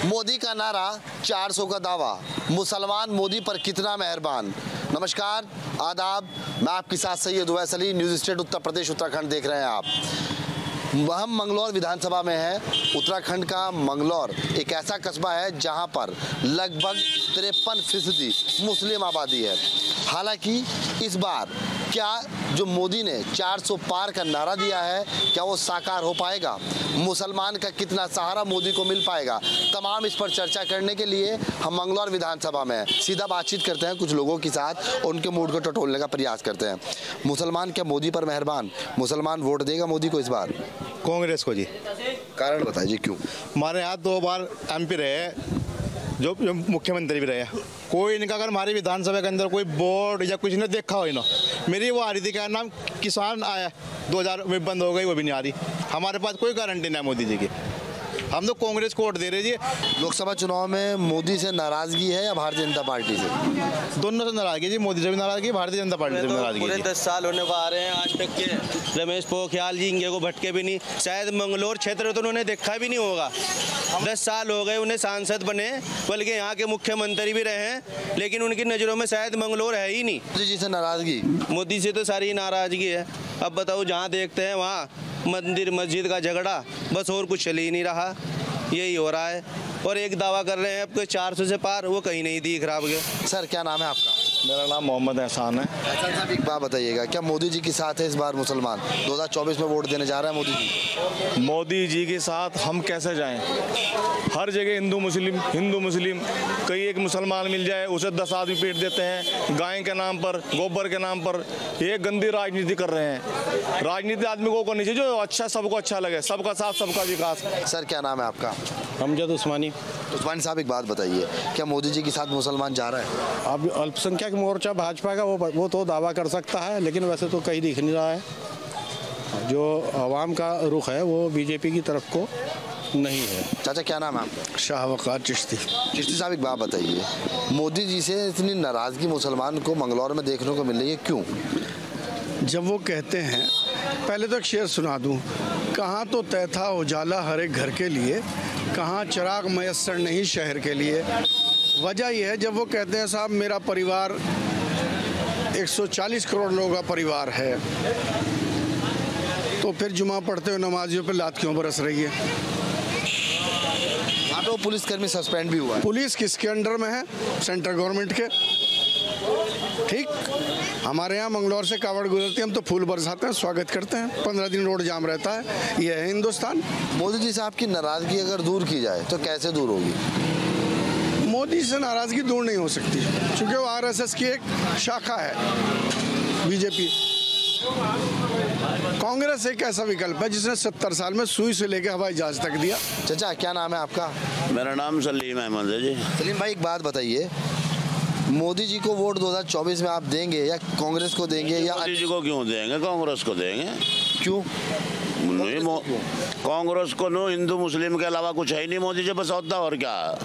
मोदी का नारा 400 का दावा, मुसलमान मोदी पर कितना मेहरबान। नमस्कार, आदाब, मैं आपके साथ सैयद उवैस अली, न्यूज़ स्टेट उत्तर प्रदेश उत्तराखंड देख रहे हैं आप। हम मंगलौर विधानसभा में हैं। उत्तराखंड का मंगलौर एक ऐसा कस्बा है जहां पर लगभग 53% मुस्लिम आबादी है। हालांकि इस बार क्या जो मोदी ने 400 पार का नारा दिया है, क्या वो साकार हो पाएगा? मुसलमान का कितना सहारा मोदी को मिल पाएगा? तमाम इस पर चर्चा करने के लिए हम मंगलौर विधानसभा में सीधा बातचीत करते हैं कुछ लोगों के साथ, उनके मूड को टटोलने का प्रयास करते हैं। मुसलमान क्या मोदी पर मेहरबान? मुसलमान वोट देगा मोदी को इस बार? कांग्रेस को जी। कारण बताइए क्यों? हमारे यहाँ 2 बार MP रहे, जो मुख्यमंत्री भी रहे। कोई इनका अगर हमारी विधानसभा के अंदर कोई बोर्ड या कुछ नहीं देखा हो ना। मेरी वो आ रही थी, क्या नाम, किसान आया 2000 में बंद हो गई, वो भी नहीं आ रही। हमारे पास कोई गारंटी नहीं है मोदी जी की। हम तो कांग्रेस को वोट दे रहे जी। लोकसभा चुनाव में मोदी से नाराजगी है या भारतीय जनता पार्टी से? दोनों से नाराजगी जी, मोदी से भी नाराजगी, भारतीय जनता पार्टी से भी नाराजगी। पूरे 10 साल होने को आ रहे हैं, आज तक के रमेश पोखरियाल जी इनके को भटके भी नहीं। शायद मंगलौर क्षेत्र तो उन्होंने देखा भी नहीं होगा। 10 साल हो गए उन्हें सांसद बने, बल्कि यहाँ के मुख्यमंत्री भी रहे हैं, लेकिन उनकी नज़रों में शायद मंगलौर है ही नहीं। मोदी जी से नाराजगी? मोदी से तो सारी नाराजगी है। अब बताओ, जहाँ देखते हैं वहाँ मंदिर मस्जिद का झगड़ा, बस और कुछ चल ही नहीं रहा, यही हो रहा है। और एक दावा कर रहे हैं अब 400 से पार, वो कहीं नहीं दिख रहा। सर, क्या नाम है आपका? मेरा नाम मोहम्मद एहसान है। एहसान साहब, एक बात बताइएगा, क्या मोदी जी के साथ है इस बार मुसलमान? 2024 में वोट देने जा रहे हैं मोदी जी। मोदी जी के साथ हम कैसे जाएं? हर जगह हिंदू मुस्लिम, कहीं एक मुसलमान मिल जाए उसे 10 आदमी पीट देते हैं, गाय के नाम पर, गोबर के नाम पर। ये गंदी राजनीति कर रहे हैं। राजनीति आदमी को करनी चाहिए जो अच्छा, सबको अच्छा लगे, सबका साथ सबका विकास। सर, क्या नाम है आपका? अमजद उस्मानी। उस्मानी साहब, एक बात बताइए, क्या मोदी जी के साथ मुसलमान जा रहा है? अब अल्पसंख्यक मोर्चा भाजपा का वो तो दावा कर सकता है, लेकिन वैसे तो कहीं दिख नहीं रहा है। जो आवाम का रुख है वो बीजेपी की तरफ को नहीं है। चाचा, क्या नाम है आपका? शाह वकार चिश्ती। चिश्ती साहब, एक बात बताइए, मोदी जी से इतनी नाराजगी मुसलमान को मंगलौर में देखने को मिल रही है, क्यों? जब वो कहते हैं, पहले तो एक शेर सुना दूं, कहाँ तो तय था उजाला हर एक घर के लिए, कहाँ चिराग मयस्सर नहीं शहर के लिए। वजह यह है, जब वो कहते हैं साहब मेरा परिवार 140 करोड़ लोगों का परिवार है, तो फिर जुमा पढ़ते हुए नमाजियों पर लात क्यों बरस रही है? वहाँ पे वो पुलिसकर्मी सस्पेंड भी हुआ है। पुलिस किसके अंडर में है? सेंट्रल गवर्नमेंट के। ठीक, हमारे यहाँ मंगलौर से कावड़ गुजरती है, हम तो फूल बरसाते हैं, स्वागत करते हैं, 15 दिन रोड जाम रहता है। ये है हिंदुस्तान। मोदी जी से आपकी नाराजगी अगर दूर की जाए तो कैसे दूर होगी? मोदी से नाराजगी दूर नहीं हो सकती, क्योंकि वो RSS की एक शाखा है। बीजेपी, कांग्रेस एक ऐसा विकल्प है जिसने 70 साल में सुई से लेकर हवाई जहाज तक दिया। चाचा, क्या नाम है आपका? मेरा नाम सलीम अहमद है जी। सलीम भाई, एक बात बताइए, मोदी जी को वोट 2024 में आप देंगे या कांग्रेस को देंगे या मोदी जी को क्यों देंगे? कांग्रेस को देंगे। क्यों? नहीं, कांग्रेस को नो, हिंदू मुस्लिम के अलावा कुछ है ही नहीं मोदी जी बस होता, और क्या?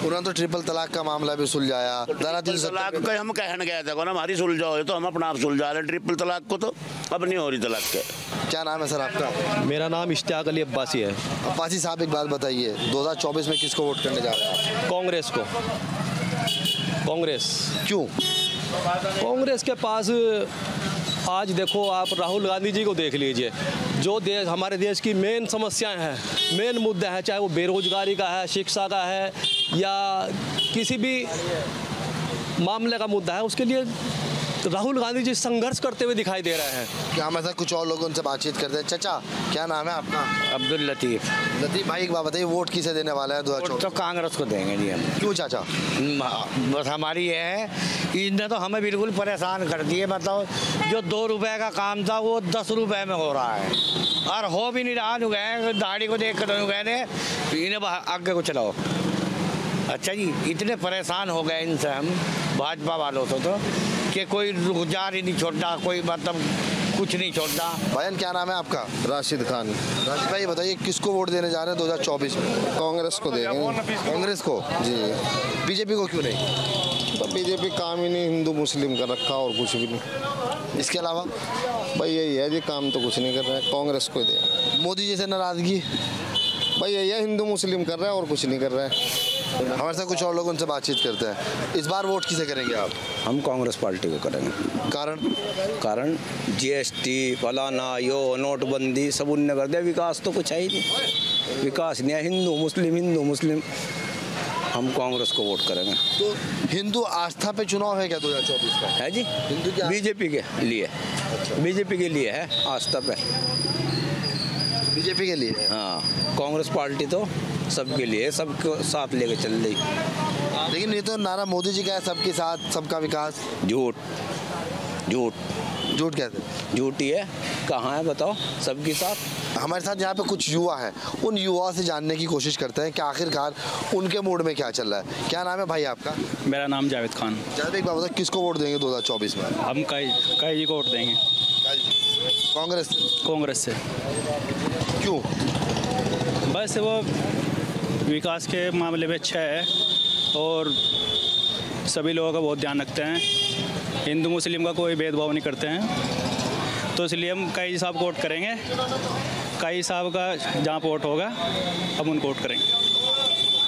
उन्होंने तो ट्रिपल तलाक का मामला भी सुलझाया। तलाक का हम कहने गए थे ना, हमारी सुलझाओ, तो हम अपना आप सुलझा रहे। ट्रिपल तलाक को तो अब नहीं हो रही तलाक के। क्या नाम है सर आपका? मेरा नाम इश्तियाक अली अब्बासी है। अब्बासी साहब, एक बात बताइए, 2024 में किसको वोट करने जा रहे हैं? कांग्रेस को। कांग्रेस। क्यों? कांग्रेस के पास आज देखो आप राहुल गांधी जी को देख लीजिए, जो देश, हमारे देश की मेन समस्याएं हैं, मेन मुद्दे हैं, चाहे वो बेरोजगारी का है, शिक्षा का है, या किसी भी मामले का मुद्दा है, उसके लिए राहुल गांधी जी संघर्ष करते हुए दिखाई दे रहे हैं। क्या हम ऐसा कुछ और लोगों उनसे बातचीत करते हैं? चाचा, क्या नाम है आपका? अब्दुल लतीफ़। लतीफ़ भाई, एक बात बताइए, वोट किसे देने वाला है 2024? तो कांग्रेस को देंगे जी हम। क्यों चाचा? बस हमारी ये है, इनने तो हमें बिल्कुल परेशान कर दिए। मतलब जो 2 रुपए का काम था वो 10 रुपए में हो रहा है, और हो भी नहीं रहा। गए दाढ़ी को देख कर गए इन्हें आगे को चलाओ। अच्छा जी, इतने परेशान हो गए इनसे हम भाजपा वालों से तो, कि कोई रुखजार ही नहीं छोड़ता, कोई मतलब कुछ नहीं छोड़ता। भाईजान, क्या नाम है आपका? राशिद खान। राशिद भाई, बताइए किसको वोट देने जा रहे हैं 2024 में? कांग्रेस को देंगे। कांग्रेस को जी। बीजेपी को क्यों नहीं? तो बीजेपी काम ही नहीं हिंदू मुस्लिम का रखा, और कुछ भी नहीं। इसके अलावा भाई यही है जी, काम तो कुछ नहीं कर रहा है। कांग्रेस को देंगे। मोदी जी से नाराजगी? भाई ये हिंदू मुस्लिम कर रहा है और कुछ नहीं कर रहा है। हमारे साथ कुछ और लोग उनसे बातचीत करते हैं। इस बार वोट किसे करेंगे आप? हम कांग्रेस पार्टी को करेंगे। कारण जीएसटी फलाना यो नोटबंदी सब उनने कर दिया, विकास तो कुछ है ही नहीं, विकास नहीं है। हिंदू मुस्लिम हम कांग्रेस को वोट करेंगे। तो हिंदू आस्था पे चुनाव है क्या 2024 का? है जी, हिंदू क्या? बीजेपी के लिए, बीजेपी के लिए है आस्था पे, बीजेपी के लिए है। हाँ, कांग्रेस पार्टी तो सबके लिए, सबको साथ लेके चल रही। लेकिन ये तो नारा मोदी जी का है, सबके साथ सबका विकास। झूठ कहते हैं। झूठी है, कहाँ है बताओ सबके साथ। हमारे साथ यहाँ पे कुछ युवा हैं, उन युवाओं से जानने की कोशिश करते हैं कि आखिरकार उनके मूड में क्या चल रहा है। क्या नाम है भाई आपका? मेरा नाम जावेद खान। जावेद, एक बात बताओ, किसको वोट देंगे 2024 में? हम कई जी को वोट देंगे। कांग्रेस से। क्यों? बस वो विकास के मामले में अच्छा है और सभी लोगों का बहुत ध्यान रखते हैं, हिंदू मुस्लिम का कोई भेदभाव नहीं करते हैं, तो इसलिए हम कई साहब को वोट करेंगे। कई साहब का जहाँ पर वोट होगा हम उनको वोट करेंगे।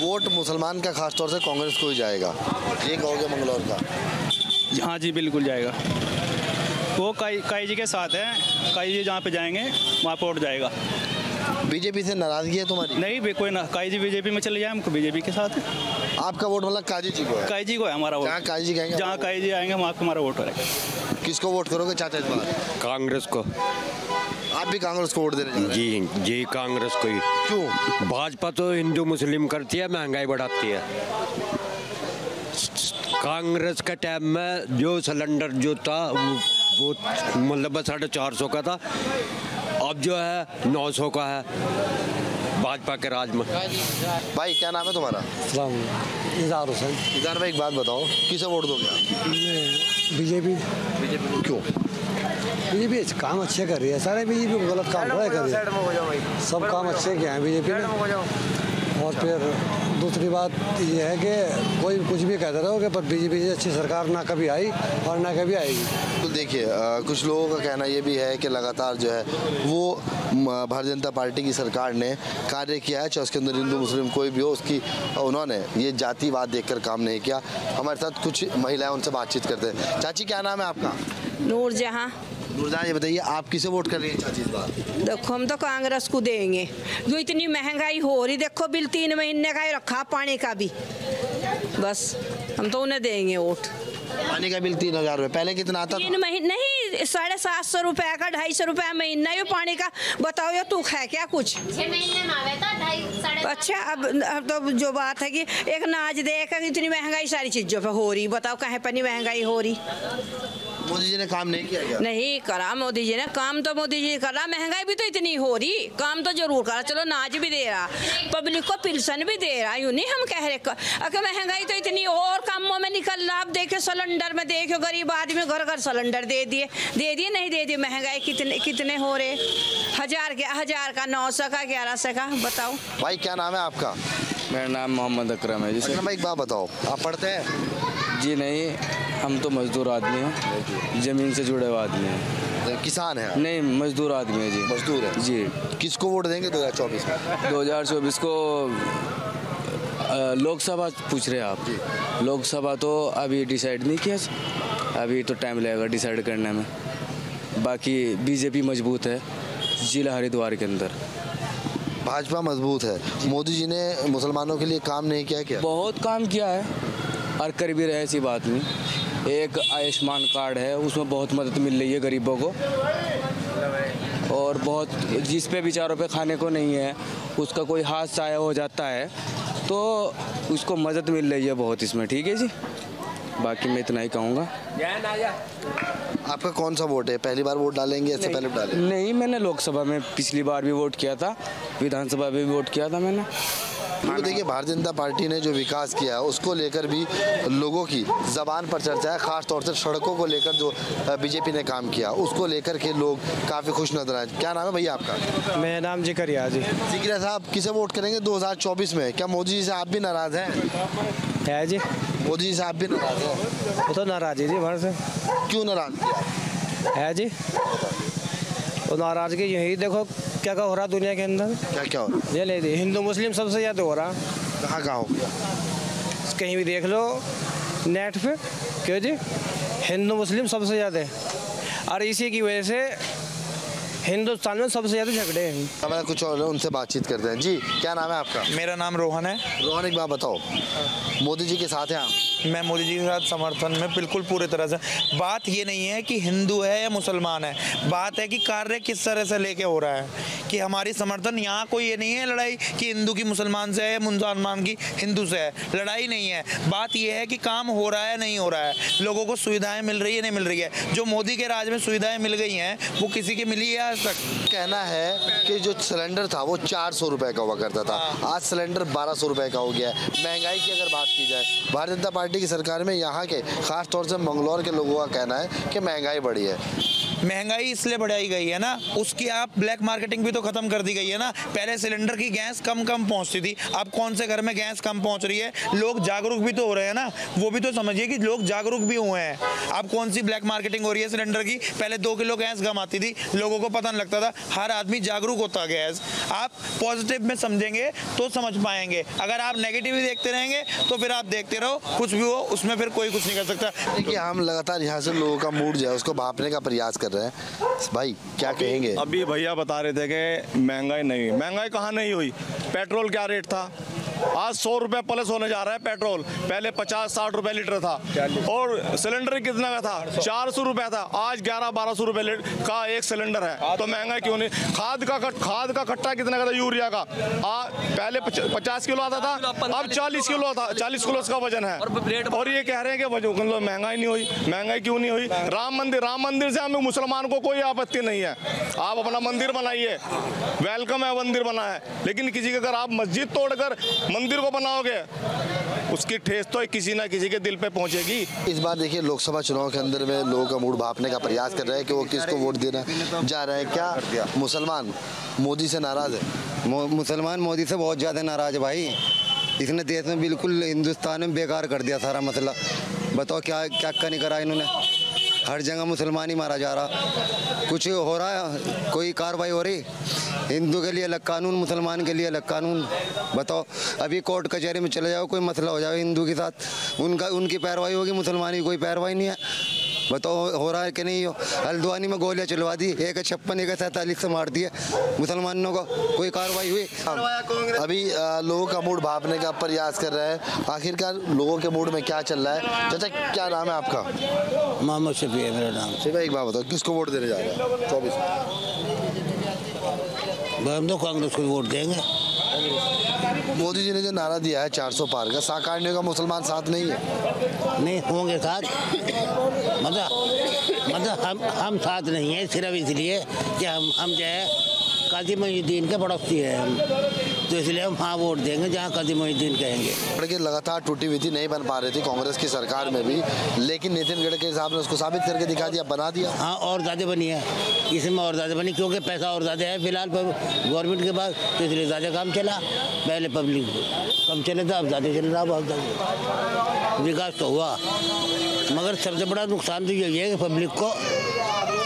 वोट मुसलमान का खास तौर से कांग्रेस को ही जाएगा, ये कहोगे मंगलौर का? हाँ जी, बिल्कुल जाएगा। वो कई जी के साथ है, कई जी जहाँ पे जाएंगे वहाँ पर वोट जाएगा। बीजेपी से नाराजगी है तुम्हारी? नहीं, कोई ना, काई जी बीजेपी में चले जाए, हम बीजेपी के साथ है। आपका वोट मतलब काजी जी को है? काई जी को है हमारा वोट। जहाँ काजी कहेंगे, जहाँ काई जी आएंगे वहाँ पे हमारा वोट रहेगा। किसको वोट करोगे चाचा इस बार? कांग्रेस को। आप भी कांग्रेस को वोट दे रहे हैं? जी कांग्रेस को ही। क्यों? भाजपा तो हिंदू मुस्लिम करती है, महंगाई बढ़ाती है। कांग्रेस के टाइम में जो सिलेंडर जो था वो मतलब 450 का था, अब जो है 900 का है भाजपा के राज में। भाई क्या नाम है तुम्हारा? इज़हार हुसैन। इज़हार भाई, एक बात बताओ, किसे वोट दोगे आप? बीजेपी। क्यों? बीजेपी काम अच्छे कर रही है, सारे बीजेपी गलत काम कर रही है, सब काम अच्छे किए हैं बीजेपी ने। और फिर दूसरी बात ये है कि कोई कुछ भी कहते रहोगे, पर बीजेपी से अच्छी सरकार ना कभी आई और ना कभी आएगी। तो देखिए, कुछ लोगों का कहना ये भी है कि लगातार जो है वो भारतीय जनता पार्टी की सरकार ने कार्य किया है, चाहे उसके अंदर हिंदू मुस्लिम कोई भी हो, उसकी उन्होंने ये जातिवाद देखकर काम नहीं किया। हमारे साथ कुछ महिलाएं, उनसे बातचीत करते हैं। चाची क्या नाम है आपका? नूरजहां। नूरजहां, ये बताइए आप किसे वोट कर रही हैं चाची इस बार? देखो हम तो कांग्रेस को देंगे, जो इतनी महंगाई हो रही, देखो बिल 3 महीने का ही रखा, पानी का भी, बस हम तो उन्हें देंगे वोट। पानी का बिल 3000 रुपये, पहले कितना आता? 3 महीने नहीं, 750 रुपए का, 250 रुपए महीना ये पानी का। बताओ ये तू है क्या कुछ? 6 महीने में आवे था 2.5। अच्छा, अब तो जो बात है कि एक नाच देख इतनी महंगाई सारी चीजों पे हो रही, बताओ कहीं पर नहीं महंगाई हो रही। मोदी जी ने काम नहीं किया क्या? नहीं करा मोदी जी ने काम, तो मोदी जी करा, महंगाई भी तो इतनी हो रही, काम तो जरूर करा। चलो नाच भी दे रहा, पब्लिक को पेंशन भी दे रहा, यूं नहीं हम कह रहे। अगर महंगाई तो इतनी और कामों में निकल रहा, आप देखो सिलेंडर में, देखो गरीब आदमी घर घर सिलेंडर दे दिए नहीं दे दिए। महंगाई कितने हो रहे, 1000 का, 900 का, 1100 का, बताओ। भाई क्या नाम है आपका? मेरा नाम मोहम्मद अकरम है जी। अकरम भाई, एक बात बताओ, आप पढ़ते हैं? जी नहीं, हम तो मजदूर आदमी हैं, ज़मीन से जुड़े हुए आदमी हैं। किसान है? नहीं, मजदूर आदमी है जी। मजदूर है जी। किसको वोट देंगे 2024 में? 2024 को लोकसभा पूछ रहे हैं आप? लोकसभा तो अभी डिसाइड नहीं किया, अभी तो टाइम लगेगा डिसाइड करने में। बाकी बीजेपी मजबूत है जिला हरिद्वार के अंदर। भाजपा मजबूत है। मोदी जी ने मुसलमानों के लिए काम नहीं किया क्या? बहुत काम किया है और कर भी रहे, ऐसी बात नहीं। एक आयुष्मान कार्ड है, उसमें बहुत मदद मिल रही है गरीबों को, और बहुत जिस पे बेचारों पे खाने को नहीं है, उसका कोई हादसा हो जाता है तो उसको मदद मिल रही है बहुत इसमें। ठीक है जी, बाकी मैं इतना ही कहूँगा। आपका कौन सा वोट है? पहली बार वोट डालेंगे, इससे पहले डालें? नहीं, मैंने लोकसभा में पिछली बार भी वोट किया था, विधानसभा में भी वोट किया था मैंने। तो देखिए, भारतीय जनता पार्टी ने जो विकास किया है उसको लेकर भी लोगों की ज़बान पर चर्चा है। ख़ास तौर से सड़कों को लेकर जो बीजेपी ने काम किया उसको लेकर के लोग काफ़ी खुश नजर आए। क्या नाम है भैया आपका? मेरा नाम जिक्रिया जी। जिक्रिया साहब, किसे वोट करेंगे 2024 में? क्या मोदी जी से आप भी नाराज़ हैं? है जी, मोदी जी से आप भी नाराज़ हैं? वो तो नाराज़ है जी भर से। क्यों नाराज़ है जी? वो नाराज़गी यही देखो, क्या क्या हो रहा दुनिया के अंदर? क्या क्या हो रहा? ये ले दे, हिंदू मुस्लिम सबसे ज़्यादा हो रहा। कहाँ कहाँ हो गया? कहीं भी देख लो नेट पे, क्यों जी, हिंदू मुस्लिम सबसे ज़्यादा है, और इसी की वजह से हिंदुस्तान में सबसे ज़्यादा झगड़े हैं। हमारा कुछ और उनसे बातचीत करते हैं। जी क्या नाम है आपका? मेरा नाम रोहन है। रोहन, एक बात बताओ, मोदी जी के साथ हैं आप? मैं मोदी जी के साथ समर्थन में बिल्कुल पूरे तरह से। बात ये नहीं है कि हिंदू है या मुसलमान है, बात है कि कार्य किस तरह से लेके हो रहा है, कि हमारी समर्थन यहाँ कोई ये नहीं है लड़ाई कि हिंदू की मुसलमान से है या मुसलमान की हिंदू से है, लड़ाई नहीं है। बात ये है कि काम हो रहा है नहीं हो रहा है, लोगों को सुविधाएं मिल रही है नहीं मिल रही है। जो मोदी के राज में सुविधाएं मिल गई हैं वो किसी की मिली है आज तक? कहना है कि जो सिलेंडर था वो 400 रुपए का हुआ करता था, आज सिलेंडर 1200 रुपए का हो गया है। महंगाई की अगर बात की जाए, भारतीय जनता पार्टी की सरकार में यहाँ के खास तौर से मंगलौर के लोगों का कहना है कि महंगाई बढ़ी है। महंगाई इसलिए बढ़ाई गई है ना, उसकी आप ब्लैक मार्केटिंग भी तो खत्म कर दी गई है ना। पहले सिलेंडर की गैस कम पहुंचती थी, अब कौन से घर में गैस कम पहुंच रही है? लोग जागरूक भी तो हो रहे हैं ना, वो भी तो समझिए कि लोग जागरूक भी हुए हैं। अब कौन सी ब्लैक मार्केटिंग हो रही है सिलेंडर की? पहले 2 किलो गैस कम आती थी, लोगों को पता नहीं लगता था, हर आदमी जागरूक होता गया। आप पॉजिटिव में समझेंगे तो समझ पाएंगे, अगर आप नेगेटिव ही देखते रहेंगे तो फिर आप देखते रहो, कुछ भी हो उसमें फिर कोई कुछ नहीं कर सकता। देखिए हम लगातार यहाँ से लोगों का मूड जो है उसको भापने का प्रयास कर रहे हैं। भाई क्या कहेंगे? अभी भैया बता रहे थे कि महंगाई नहीं, महंगाई कहाँ नहीं हुई। पेट्रोल क्या रेट था, आज 100 रुपये प्लस होने जा रहा है पेट्रोल। पहले 50-60 रुपये लीटर था, और सिलेंडर कितना का था? 400 रुपये था, आज 1100-1200 रुपये का एक सिलेंडर है। तो महंगाई क्यों नहीं? खाद का कट्टा कितना का था यूरिया का? पहले 50 किलो आता था, अब 40 किलो था, 40 किलो उसका वजन है। और ये कह रहे हैं कि मतलब महंगाई नहीं हुई। महंगाई क्यों नहीं हुई? राम मंदिर से हमें मुसलमान को कोई आपत्ति नहीं है, आप अपना मंदिर बनाइए, वेलकम है, मंदिर बना है। लेकिन किसी के अगर आप मस्जिद तोड़कर मंदिर को बनाओगे, उसकी ठेस तो किसी ना किसी के दिल पे पहुंचेगी। इस बार देखिए लोकसभा चुनाव के अंदर में लोगों का मूड भापने का प्रयास कर रहे हैं कि वो किसको वोट देना जा रहे हैं। क्या मुसलमान मोदी से नाराज है? मुसलमान मोदी से बहुत ज़्यादा नाराज है भाई। इसने देश में बिल्कुल हिंदुस्तान में बेकार कर दिया सारा मसला। बताओ क्या क्या नहीं करा इन्होंने। हर जगह मुसलमान ही मारा जा रहा, कुछ हो रहा है, कोई कार्रवाई हो रही? हिंदू के लिए अलग कानून, मुसलमान के लिए अलग कानून। बताओ अभी कोर्ट कचहरी में चले जाओ, कोई मसला हो जाए हिंदू के साथ, उनकी पैरवाई होगी, मुसलमान की कोई पैरवाई नहीं है। बताओ हो रहा है कि नहीं? हो हल्द्वानी में गोलियां चलवा दी, एक 56 एक 47 से मार दिए मुसलमानों को, कोई कार्रवाई हुई? अभी लोगों का मूड भापने का प्रयास कर रहे हैं, आखिरकार लोगों के मूड में क्या चल रहा है? चाचा क्या नाम है आपका? मोहम्मद शफी है मेरा नाम। शफी, एक बात बताओ, किसको वोट देने जा रहे हैं 24? हम तो कांग्रेस को वोट देंगे। मोदी जी ने जो नारा दिया है 400 पार का, साकारने का मुसलमान साथ नहीं है? नहीं होंगे साथ, मतलब हम साथ नहीं है, सिर्फ इसलिए कि हम जो है काजी मोहिउद्दीन के पड़ोसी है हम, तो इसलिए हम हाँ वोट देंगे जहाँ काजी मोहिउद्दीन कहेंगे। गडकरी लगातार टूटी हुई थी, नहीं बन पा रही थी कांग्रेस की सरकार में भी, लेकिन नितिन गडकरी साहब ने उसको साबित करके दिखा दिया, बना दिया। हाँ और ज़्यादा बनी है, इसमें और ज़्यादा बनी क्योंकि पैसा और ज़्यादा है फिलहाल गवर्नमेंट के पास, तो इसलिए ज़्यादा काम चला। पहले पब्लिक कम चले था, अब ज़्यादा चल रहा, बहुत ज़्यादा विकास तो हुआ। मगर सबसे बड़ा नुकसान तो यही है कि पब्लिक को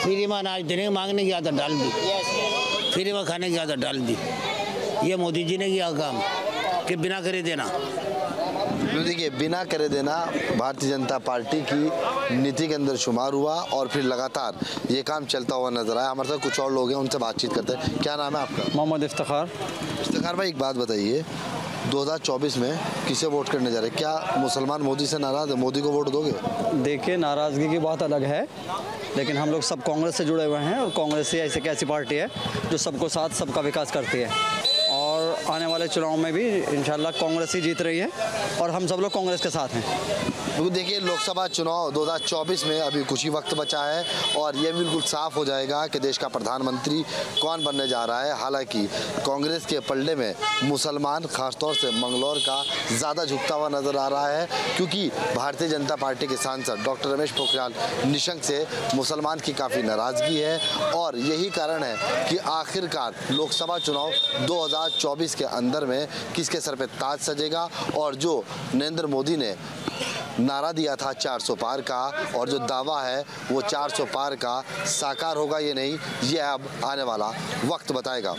फ्री में अनाज देने मांगने की आदत डाल दी, फ्री में खाने की आदत डाल दी। ये मोदी जी ने किया काम कि बिना करे देना। देखिए बिना करे देना भारतीय जनता पार्टी की नीति के अंदर शुमार हुआ और फिर लगातार ये काम चलता हुआ नजर आया। हमारे साथ कुछ और लोग हैं, उनसे बातचीत करते हैं। क्या नाम है आपका? मोहम्मद इफ्तिखार। इफ्तिखार भाई एक बात बताइए, 2024 में किसे वोट करने जा रहे हैं? क्या मुसलमान मोदी से नाराज है, मोदी को वोट दोगे? देखिए नाराज़गी की बात अलग है, लेकिन हम लोग सब कांग्रेस से जुड़े हुए हैं और कांग्रेस ही ऐसी पार्टी है जो सबको साथ सबका विकास करती है, और आने वाले चुनाव में भी इंशाल्लाह कांग्रेस ही जीत रही है और हम सब लोग कांग्रेस के साथ हैं। तो देखिए लोकसभा चुनाव 2024 में अभी कुछ ही वक्त बचा है और ये बिल्कुल साफ हो जाएगा कि देश का प्रधानमंत्री कौन बनने जा रहा है। हालांकि कांग्रेस के पलड़े में मुसलमान खासतौर से मंगलौर का ज़्यादा झुकता हुआ नजर आ रहा है, क्योंकि भारतीय जनता पार्टी के सांसद डॉक्टर रमेश पोखरियाल निशंक से मुसलमान की काफ़ी नाराज़गी है और यही कारण है कि आखिरकार लोकसभा चुनाव 2024 के अंदर में किसके सर पे ताज सजेगा और जो नरेंद्र मोदी ने नारा दिया था 400 पार का, और जो दावा है वो 400 पार का साकार होगा ये नहीं, ये अब आने वाला वक्त बताएगा।